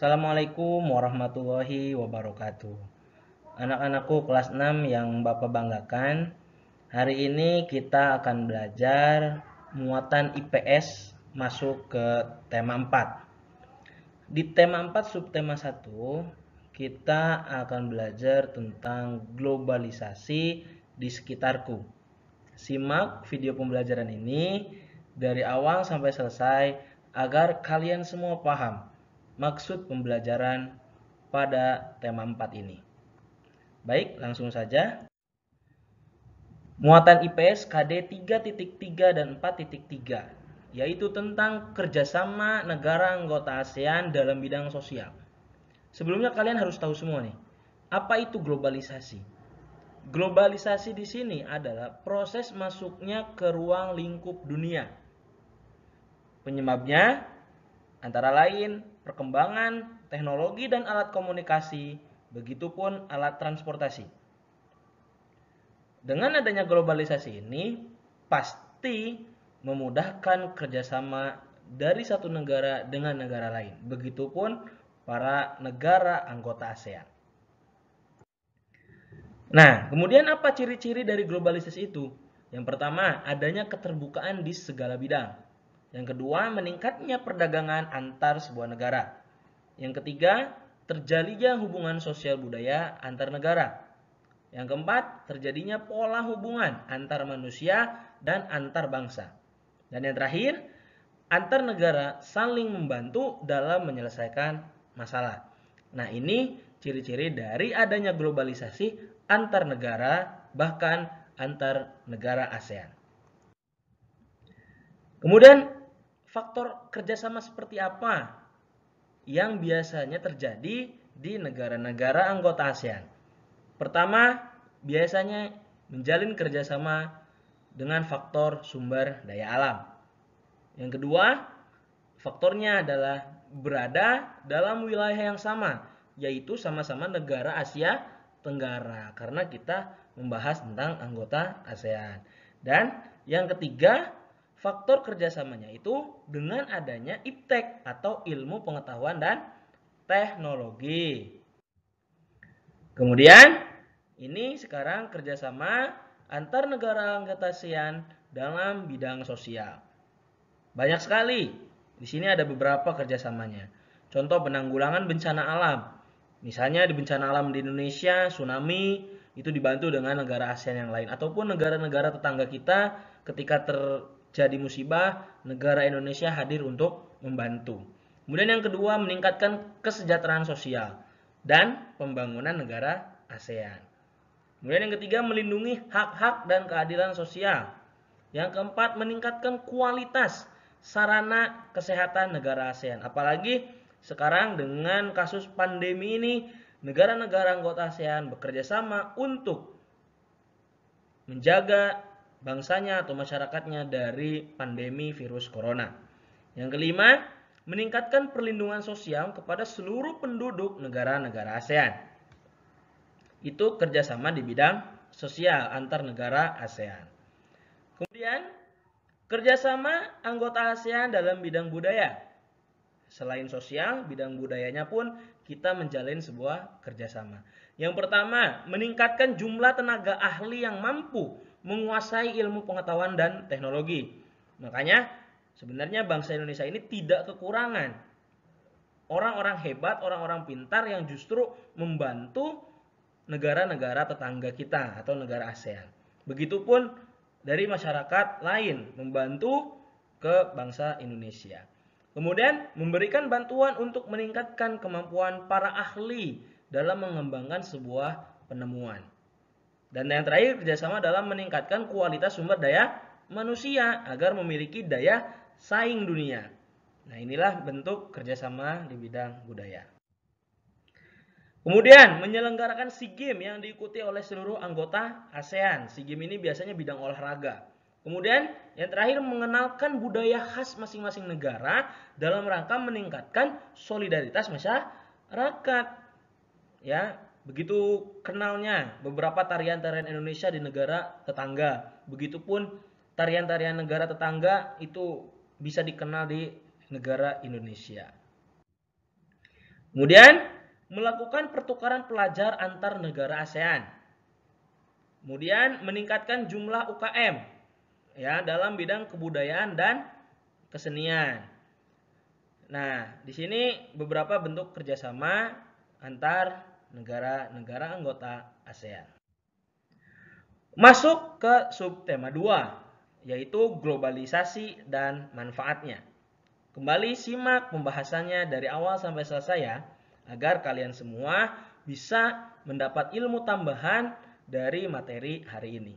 Assalamualaikum warahmatullahi wabarakatuh. Anak-anakku kelas 6 yang Bapak banggakan, hari ini kita akan belajar muatan IPS masuk ke tema 4. Di tema 4 subtema 1, kita akan belajar tentang globalisasi di sekitarku. Simak video pembelajaran ini dari awal sampai selesai agar kalian semua paham maksud pembelajaran pada tema 4 ini. Baik, langsung saja. Muatan IPS KD 3.3 dan 4.3, yaitu tentang kerjasama negara anggota ASEAN dalam bidang sosial. Sebelumnya kalian harus tahu semua nih, apa itu globalisasi? Globalisasi di sini adalah proses masuknya ke ruang lingkup dunia. Penyebabnya antara lain perkembangan teknologi dan alat komunikasi, begitupun alat transportasi. Dengan adanya globalisasi ini, pasti memudahkan kerjasama dari satu negara dengan negara lain. Begitupun para negara anggota ASEAN. Nah, kemudian apa ciri-ciri dari globalisasi itu? Yang pertama, adanya keterbukaan di segala bidang. Yang kedua, meningkatnya perdagangan antar sebuah negara. Yang ketiga, terjalinnya hubungan sosial budaya antar negara. Yang keempat, terjadinya pola hubungan antar manusia dan antar bangsa. Dan yang terakhir, antar negara saling membantu dalam menyelesaikan masalah. Nah, ini ciri-ciri dari adanya globalisasi antar negara, bahkan antar negara ASEAN. Kemudian, faktor kerjasama seperti apa yang biasanya terjadi di negara-negara anggota ASEAN? Pertama, biasanya menjalin kerjasama dengan faktor sumber daya alam. Yang kedua, faktornya adalah berada dalam wilayah yang sama, yaitu sama-sama negara Asia Tenggara, karena kita membahas tentang anggota ASEAN. Dan yang ketiga, faktor kerjasamanya itu dengan adanya iptek atau ilmu pengetahuan dan teknologi. Kemudian, ini sekarang kerjasama antar negara anggota ASEAN dalam bidang sosial. Banyak sekali. Di sini ada beberapa kerjasamanya. Contoh penanggulangan bencana alam. Misalnya di bencana alam di Indonesia, tsunami, itu dibantu dengan negara ASEAN yang lain. Ataupun negara-negara tetangga kita ketika terjadi musibah, negara Indonesia hadir untuk membantu. Kemudian yang kedua, meningkatkan kesejahteraan sosial dan pembangunan negara ASEAN. Kemudian yang ketiga, melindungi hak-hak dan keadilan sosial. Yang keempat, meningkatkan kualitas sarana kesehatan negara ASEAN. Apalagi sekarang dengan kasus pandemi ini, negara-negara anggota ASEAN bekerja sama untuk menjaga bangsanya atau masyarakatnya dari pandemi virus corona. Yang kelima, meningkatkan perlindungan sosial kepada seluruh penduduk negara-negara ASEAN. Itu kerjasama di bidang sosial antar negara ASEAN. Kemudian, kerjasama anggota ASEAN dalam bidang budaya. Selain sosial, bidang budayanya pun kita menjalin sebuah kerjasama. Yang pertama, meningkatkan jumlah tenaga ahli yang mampu menguasai ilmu pengetahuan dan teknologi. Makanya, sebenarnya bangsa Indonesia ini tidak kekurangan orang-orang hebat, orang-orang pintar yang justru membantu negara-negara tetangga kita atau negara ASEAN. Begitupun dari masyarakat lain membantu ke bangsa Indonesia. Kemudian memberikan bantuan untuk meningkatkan kemampuan para ahli dalam mengembangkan sebuah penemuan. Dan yang terakhir, kerjasama dalam meningkatkan kualitas sumber daya manusia agar memiliki daya saing dunia. Nah, inilah bentuk kerjasama di bidang budaya. Kemudian menyelenggarakan SEA Games yang diikuti oleh seluruh anggota ASEAN. SEA Games ini biasanya bidang olahraga. Kemudian yang terakhir, mengenalkan budaya khas masing-masing negara dalam rangka meningkatkan solidaritas masyarakat. Ya, begitu kenalnya beberapa tarian-tarian Indonesia di negara tetangga. Begitupun tarian-tarian negara tetangga itu bisa dikenal di negara Indonesia. Kemudian melakukan pertukaran pelajar antar negara ASEAN. Kemudian meningkatkan jumlah UKM ya dalam bidang kebudayaan dan kesenian. Nah, di sini beberapa bentuk kerjasama antar negara-negara anggota ASEAN. Masuk ke subtema 2, yaitu globalisasi dan manfaatnya. Kembali simak pembahasannya dari awal sampai selesai ya, agar kalian semua bisa mendapat ilmu tambahan dari materi hari ini.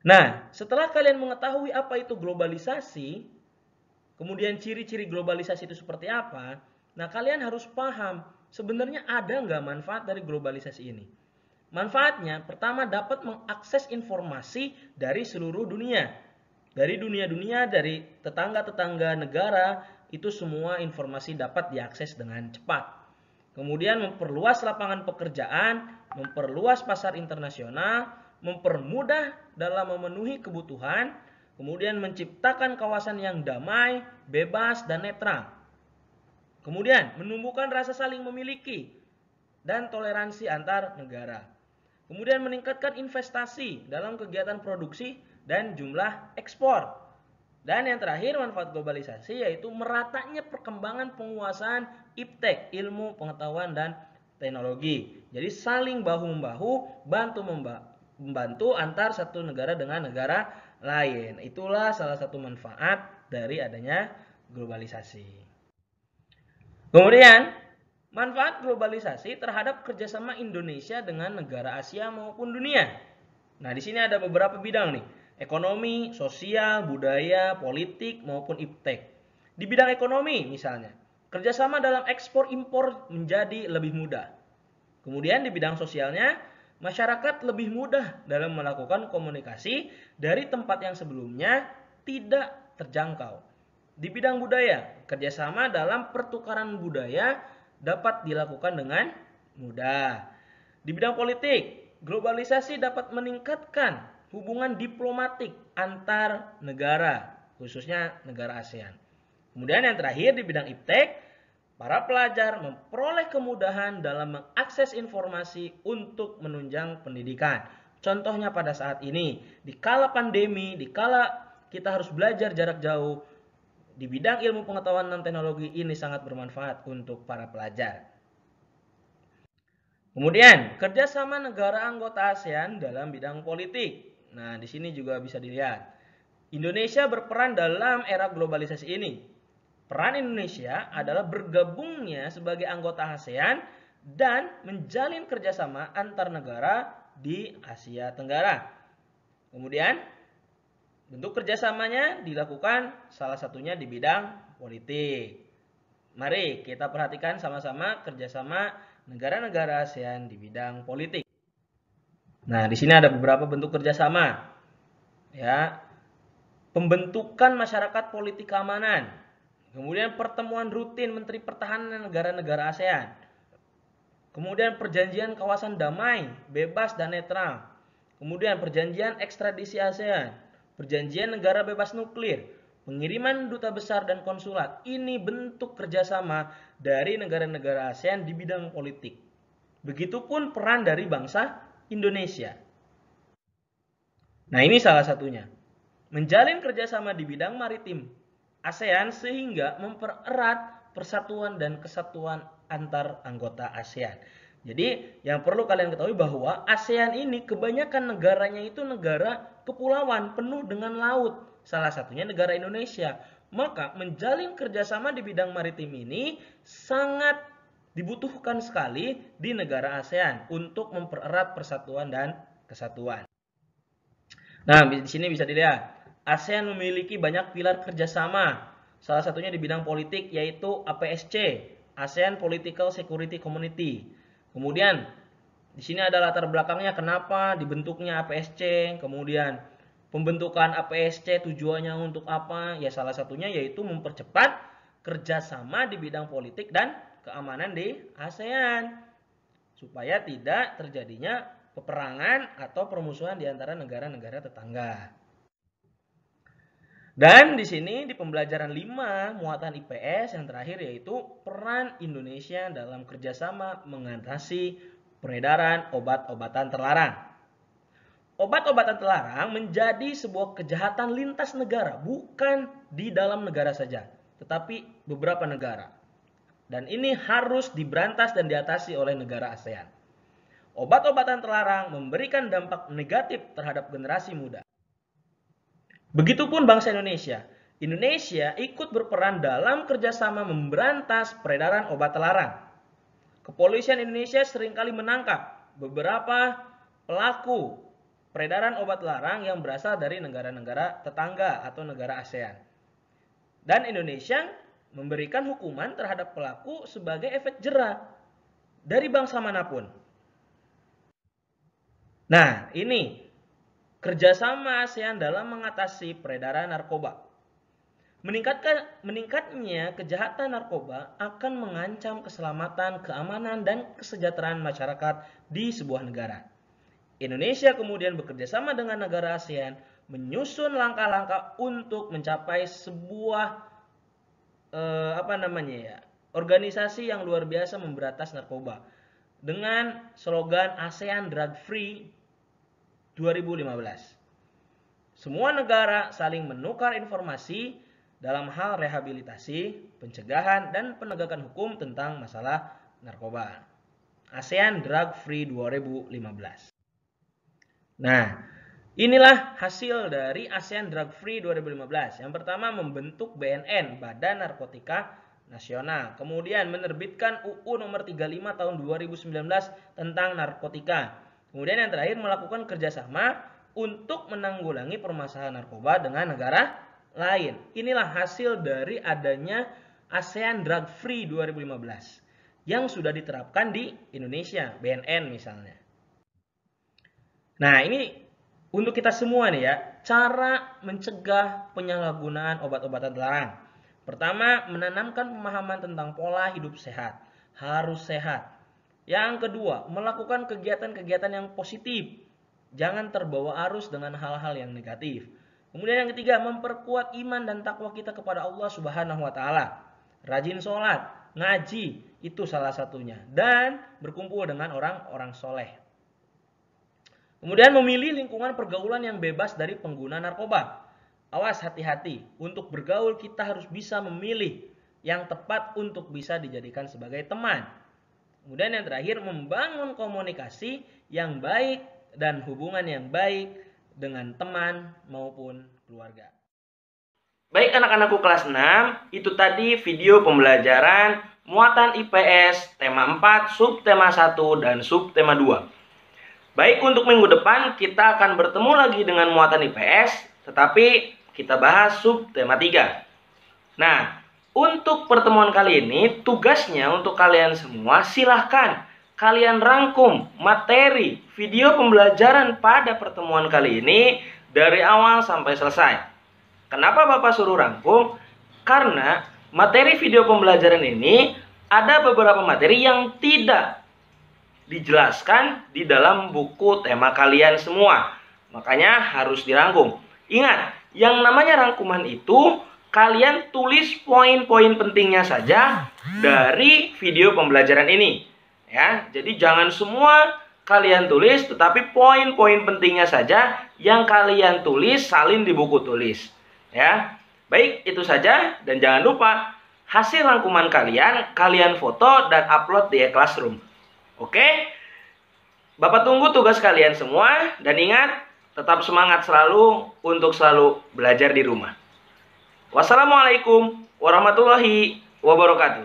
Nah, setelah kalian mengetahui apa itu globalisasi, kemudian ciri-ciri globalisasi itu seperti apa, nah kalian harus paham sebenarnya ada nggak manfaat dari globalisasi ini. Manfaatnya, pertama dapat mengakses informasi dari seluruh dunia. Dari dunia-dunia, dari tetangga-tetangga negara, itu semua informasi dapat diakses dengan cepat. Kemudian memperluas lapangan pekerjaan, memperluas pasar internasional, mempermudah dalam memenuhi kebutuhan, kemudian menciptakan kawasan yang damai, bebas, dan netral. Kemudian menumbuhkan rasa saling memiliki dan toleransi antar negara. Kemudian meningkatkan investasi dalam kegiatan produksi dan jumlah ekspor. Dan yang terakhir manfaat globalisasi yaitu meratanya perkembangan penguasaan iptek, ilmu, pengetahuan, dan teknologi. Jadi saling bahu-membahu, membantu antar satu negara dengan negara lain. Itulah salah satu manfaat dari adanya globalisasi. Kemudian manfaat globalisasi terhadap kerjasama Indonesia dengan negara Asia maupun dunia. Nah, di sini ada beberapa bidang nih. Ekonomi, sosial, budaya, politik, maupun iptek. Di bidang ekonomi misalnya, kerjasama dalam ekspor impor menjadi lebih mudah. Kemudian di bidang sosialnya, masyarakat lebih mudah dalam melakukan komunikasi dari tempat yang sebelumnya tidak terjangkau. Di bidang budaya, kerjasama dalam pertukaran budaya dapat dilakukan dengan mudah. Di bidang politik, globalisasi dapat meningkatkan hubungan diplomatik antar negara, khususnya negara ASEAN. Kemudian yang terakhir di bidang iptek, para pelajar memperoleh kemudahan dalam mengakses informasi untuk menunjang pendidikan. Contohnya pada saat ini, di kala pandemi, di kala kita harus belajar jarak jauh, di bidang ilmu pengetahuan dan teknologi ini sangat bermanfaat untuk para pelajar. Kemudian, kerjasama negara anggota ASEAN dalam bidang politik. Nah, di sini juga bisa dilihat. Indonesia berperan dalam era globalisasi ini. Peran Indonesia adalah bergabungnya sebagai anggota ASEAN dan menjalin kerjasama antar negara di Asia Tenggara. Kemudian, bentuk kerjasamanya dilakukan salah satunya di bidang politik. Mari kita perhatikan sama-sama kerjasama negara-negara ASEAN di bidang politik. Nah, di sini ada beberapa bentuk kerjasama. Ya, pembentukan masyarakat politik keamanan. Kemudian pertemuan rutin Menteri Pertahanan negara-negara ASEAN. Kemudian perjanjian kawasan damai, bebas dan netral. Kemudian perjanjian ekstradisi ASEAN, perjanjian negara bebas nuklir, pengiriman duta besar dan konsulat. Ini bentuk kerjasama dari negara-negara ASEAN di bidang politik. Begitupun peran dari bangsa Indonesia. Nah, ini salah satunya. Menjalin kerjasama di bidang maritim ASEAN sehingga mempererat persatuan dan kesatuan antar anggota ASEAN. Jadi yang perlu kalian ketahui bahwa ASEAN ini kebanyakan negaranya itu negara kepulauan penuh dengan laut. Salah satunya negara Indonesia. Maka menjalin kerjasama di bidang maritim ini sangat dibutuhkan sekali di negara ASEAN untuk mempererat persatuan dan kesatuan. Nah, di sini bisa dilihat, ASEAN memiliki banyak pilar kerjasama. Salah satunya di bidang politik yaitu APSC, ASEAN Political Security Community. Kemudian di sini ada latar belakangnya kenapa dibentuknya APSC, kemudian pembentukan APSC tujuannya untuk apa? Ya salah satunya yaitu mempercepat kerjasama di bidang politik dan keamanan di ASEAN supaya tidak terjadinya peperangan atau permusuhan di antara negara-negara tetangga. Dan di sini di pembelajaran 5 muatan IPS yang terakhir yaitu peran Indonesia dalam kerjasama mengatasi peredaran obat-obatan terlarang. Obat-obatan terlarang menjadi sebuah kejahatan lintas negara, bukan di dalam negara saja, tetapi beberapa negara. Dan ini harus diberantas dan diatasi oleh negara ASEAN. Obat-obatan terlarang memberikan dampak negatif terhadap generasi muda. Begitupun bangsa Indonesia. Indonesia ikut berperan dalam kerjasama memberantas peredaran obat terlarang. Kepolisian Indonesia seringkali menangkap beberapa pelaku peredaran obat terlarang yang berasal dari negara-negara tetangga atau negara ASEAN. Dan Indonesia memberikan hukuman terhadap pelaku sebagai efek jera dari bangsa manapun. Nah, ini kerjasama ASEAN dalam mengatasi peredaran narkoba. Meningkatnya kejahatan narkoba akan mengancam keselamatan, keamanan, dan kesejahteraan masyarakat di sebuah negara. Indonesia kemudian bekerjasama dengan negara ASEAN menyusun langkah-langkah untuk mencapai sebuah organisasi yang luar biasa memberantas narkoba dengan slogan ASEAN Drug Free 2015. Semua negara saling menukar informasi dalam hal rehabilitasi, pencegahan, dan penegakan hukum tentang masalah narkoba. ASEAN Drug Free 2015. Nah, inilah hasil dari ASEAN Drug Free 2015. Yang pertama membentuk BNN, Badan Narkotika Nasional. Kemudian menerbitkan UU nomor 35 tahun 2019 tentang narkotika. Kemudian yang terakhir melakukan kerjasama untuk menanggulangi permasalahan narkoba dengan negara lain. Inilah hasil dari adanya ASEAN Drug Free 2015 yang sudah diterapkan di Indonesia, BNN misalnya. Nah, ini untuk kita semua nih ya, cara mencegah penyalahgunaan obat-obatan terlarang. Pertama, menanamkan pemahaman tentang pola hidup sehat. Harus sehat. Yang kedua, melakukan kegiatan-kegiatan yang positif. Jangan terbawa arus dengan hal-hal yang negatif. Kemudian yang ketiga, memperkuat iman dan takwa kita kepada Allah Subhanahu wa taala. Rajin sholat, ngaji, itu salah satunya. Dan berkumpul dengan orang-orang soleh. Kemudian memilih lingkungan pergaulan yang bebas dari pengguna narkoba. Awas hati-hati, untuk bergaul kita harus bisa memilih yang tepat untuk bisa dijadikan sebagai teman. Kemudian yang terakhir membangun komunikasi yang baik dan hubungan yang baik dengan teman maupun keluarga. Baik anak-anakku kelas 6, itu tadi video pembelajaran muatan IPS tema 4, subtema 1 dan subtema 2. Baik, untuk minggu depan kita akan bertemu lagi dengan muatan IPS, tetapi kita bahas subtema 3. Nah, untuk pertemuan kali ini, tugasnya untuk kalian semua, silahkan kalian rangkum materi video pembelajaran pada pertemuan kali ini dari awal sampai selesai. Kenapa Bapak suruh rangkum? Karena materi video pembelajaran ini ada beberapa materi yang tidak dijelaskan di dalam buku tema kalian semua. Makanya harus dirangkum. Ingat, yang namanya rangkuman itu kalian tulis poin-poin pentingnya saja dari video pembelajaran ini. Ya, jadi jangan semua kalian tulis, tetapi poin-poin pentingnya saja yang kalian tulis salin di buku tulis. Ya, baik, itu saja, dan jangan lupa hasil rangkuman kalian foto dan upload di e-classroom. Oke, Bapak tunggu tugas kalian semua, dan ingat, tetap semangat selalu untuk selalu belajar di rumah. Wassalamualaikum warahmatullahi wabarakatuh.